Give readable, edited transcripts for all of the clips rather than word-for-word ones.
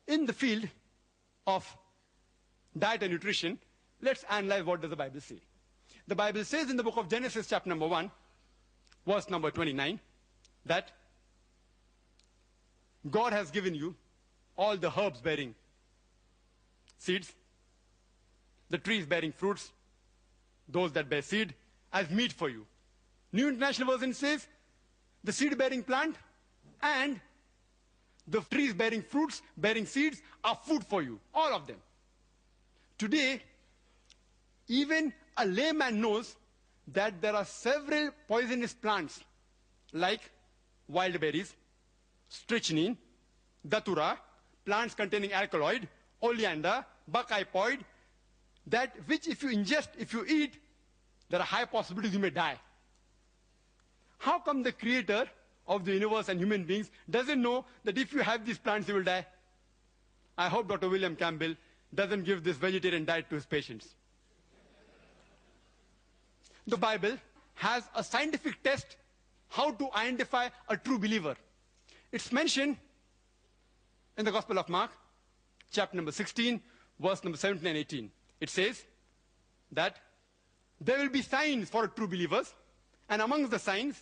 in the field of diet and nutrition, let's analyze what does the Bible say. The Bible says in the book of Genesis, chapter number 1, verse number 29, that God has given you all the herbs bearing seeds, the trees bearing fruits, those that bear seed, as meat for you. New International Version says, the seed-bearing plant and the trees bearing fruits, bearing seeds, are food for you, all of them. Today, even a layman knows that there are several poisonous plants like wild berries, strychnine, datura, plants containing alkaloid, oleander, buckeye pod, that which if you ingest, if you eat, there are high possibilities you may die. How come the creator of the universe and human beings doesn't know that if you have these plants, you will die? I hope Dr. William Campbell doesn't give this vegetarian diet to his patients. The Bible has a scientific test how to identify a true believer. It's mentioned in the Gospel of Mark, chapter number 16, verse number 17 and 18. It says that there will be signs for true believers, and amongst the signs,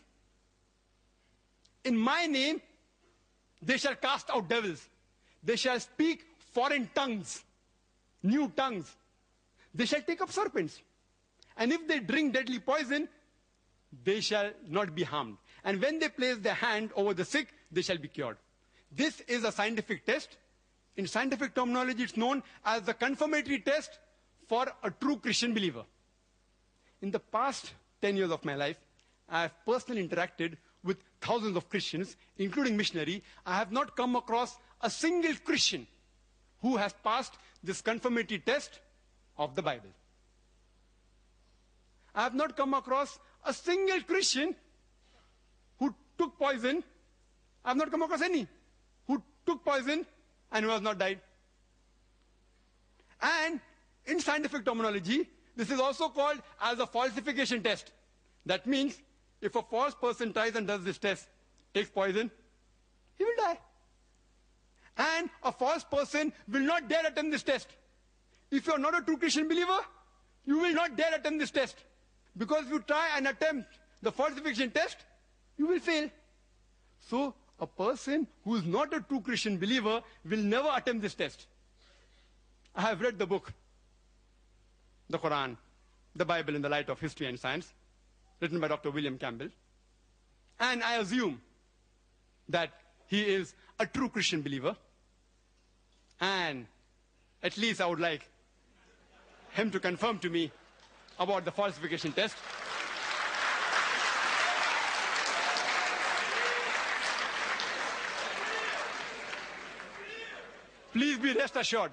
in my name, they shall cast out devils. They shall speak foreign tongues, new tongues. They shall take up serpents. And if they drink deadly poison, they shall not be harmed. And when they place their hand over the sick, they shall be cured. This is a scientific test. In scientific terminology, it's known as the confirmatory test for a true Christian believer. In the past 10 years of my life, I have personally interacted with thousands of Christians, including missionaries. I have not come across a single Christian who has passed this confirmatory test of the Bible. I have not come across a single Christian who took poison. I have not come across any who took poison and who has not died. And in scientific terminology, this is also called as a falsification test. That means if a false person tries and does this test, takes poison, he will die. And a false person will not dare attempt this test. If you are not a true Christian believer, you will not dare attempt this test. Because if you try and attempt the falsification test, you will fail. So a person who is not a true Christian believer will never attempt this test. I have read the book, the Quran, the Bible in the light of history and science, written by Dr. William Campbell. And I assume that he is a true Christian believer. And at least I would like him to confirm to me about the falsification test. Please be rest assured.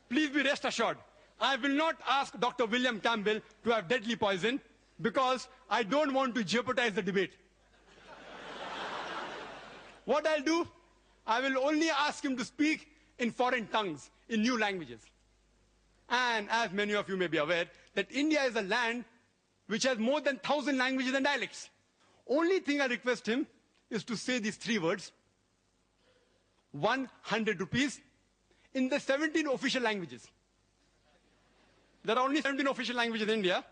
Please be rest assured. I will not ask Dr. William Campbell to have deadly poison because I don't want to jeopardize the debate. What I'll do, I will only ask him to speak in foreign tongues, in new languages. And as many of you may be aware, that India is a land which has more than 1,000 languages and dialects. Only thing I request him is to say these 3 words, 100 rupees, in the 17 official languages. There are only 17 official languages in India.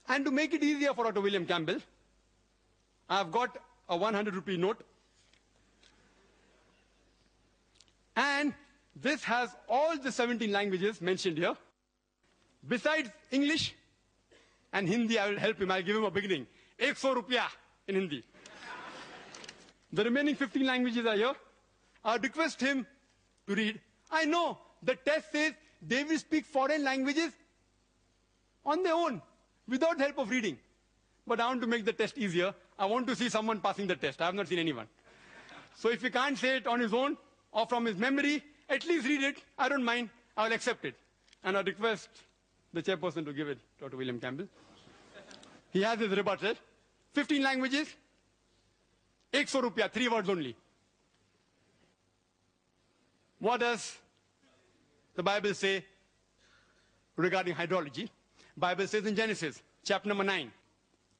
And to make it easier for Dr. William Campbell, I have got a 100 rupee note. And this has all the 17 languages mentioned here. Besides English and Hindi, I will help him. I'll give him a beginning. 100 rupiya in Hindi. The remaining 15 languages are here. I request him to read. I know the test says they will speak foreign languages on their own, without help of reading. But I want to make the test easier. I want to see someone passing the test. I have not seen anyone. So if he can't say it on his own or from his memory, at least read it. I don't mind. I will accept it. And I request the chairperson to give it to Dr. William Campbell. He has his rebuttal. 15 languages, 100 rupiya, 3 words only. What does the Bible say regarding hydrology? Bible says in Genesis, chapter number 9,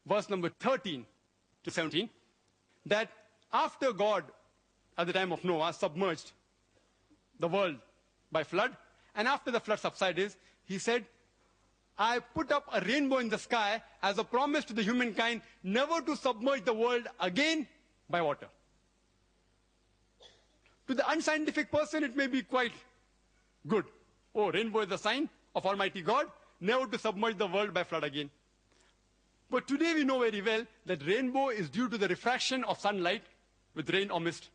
verse number 13 to 17, that after God, at the time of Noah, submerged the world by flood. And after the flood subsided, he said, I put up a rainbow in the sky as a promise to the humankind never to submerge the world again by water. To the unscientific person, it may be quite good. Oh, rainbow is a sign of Almighty God, never to submerge the world by flood again. But today we know very well that rainbow is due to the refraction of sunlight with rain or mist.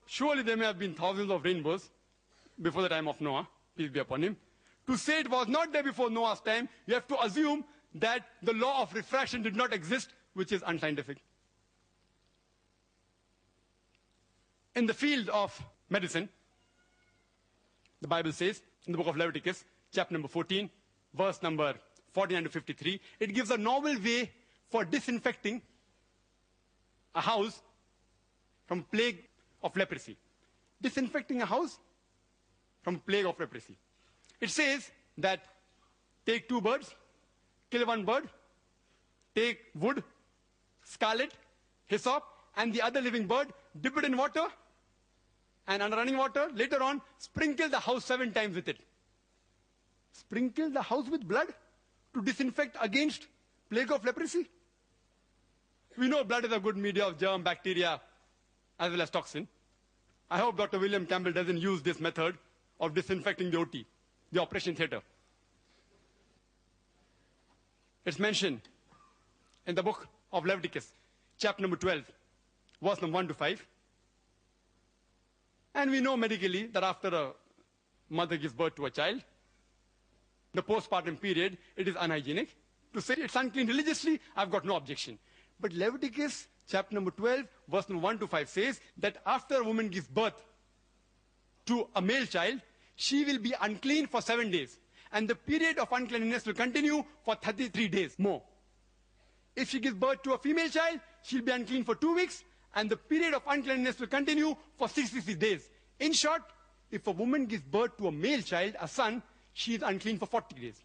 Surely there may have been thousands of rainbows before the time of Noah, peace be upon him. To say it was not there before Noah's time, you have to assume that the law of refraction did not exist, which is unscientific. In the field of medicine, the Bible says, in the book of Leviticus, chapter number 14, verse number 49 to 53, it gives a novel way for disinfecting a house from plague of leprosy. Disinfecting a house from plague of leprosy. It says that take 2 birds, kill 1 bird, take wood, scarlet, hyssop, and the other living bird, dip it in water, and under running water, later on, sprinkle the house 7 times with it. Sprinkle the house with blood to disinfect against plague of leprosy? We know blood is a good media of germ, bacteria, as well as toxin. I hope Dr. William Campbell doesn't use this method of disinfecting the OT, the operation theater. It's mentioned in the book of Leviticus, chapter number 12, verse number 1 to 5. And we know medically that after a mother gives birth to a child, the postpartum period, it is unhygienic. To say it's unclean religiously, I've got no objection. But Leviticus chapter number 12, verse number 1 to 5 says that after a woman gives birth to a male child, she will be unclean for 7 days. And the period of uncleanness will continue for 33 days more. If she gives birth to a female child, she'll be unclean for 2 weeks. And the period of uncleanness will continue for 66 days. In short, if a woman gives birth to a male child, a son, she is unclean for 40 days.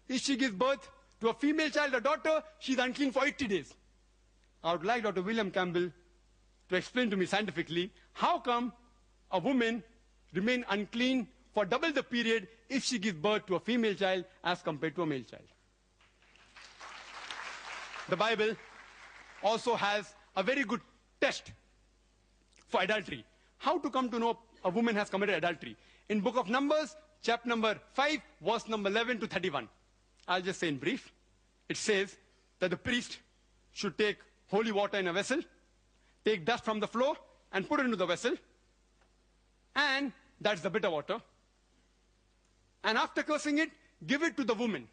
If she gives birth to a female child, a daughter, she is unclean for 80 days. I would like Dr. William Campbell to explain to me scientifically how come a woman remains unclean for double the period if she gives birth to a female child as compared to a male child. The Bible also has a very good test for adultery. How to come to know a woman has committed adultery? In book of Numbers, chapter number 5, verse number 11 to 31. I'll just say in brief. It says that the priest should take holy water in a vessel, take dust from the floor and put it into the vessel. And that's the bitter water. And after cursing it, give it to the woman.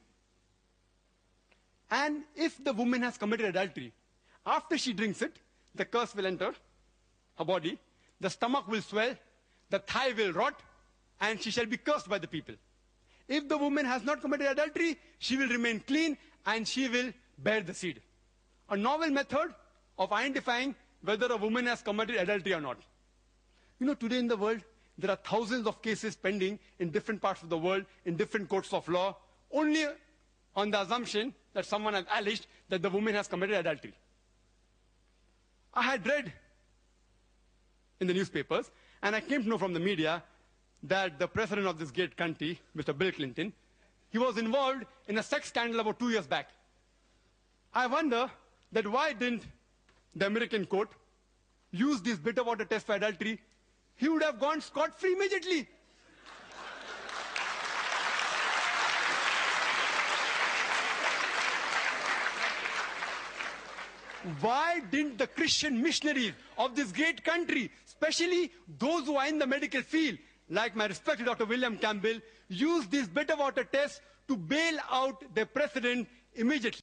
And if the woman has committed adultery, after she drinks it, the curse will enter her body, the stomach will swell, the thigh will rot, and she shall be cursed by the people. If the woman has not committed adultery, she will remain clean and she will bear the seed. A novel method of identifying whether a woman has committed adultery or not. You know, today in the world, there are thousands of cases pending in different parts of the world, in different courts of law, only on the assumption that someone has alleged that the woman has committed adultery. I had read in the newspapers, and I came to know from the media that the president of this great country, Mr. Bill Clinton, he was involved in a sex scandal about 2 years back. I wonder that why didn't the American court use this bitter water test for adultery? He would have gone scot-free immediately. Why didn't the Christian missionaries of this great country, especially those who are in the medical field, like my respected Dr. William Campbell, use this bitter water test to bail out their president immediately?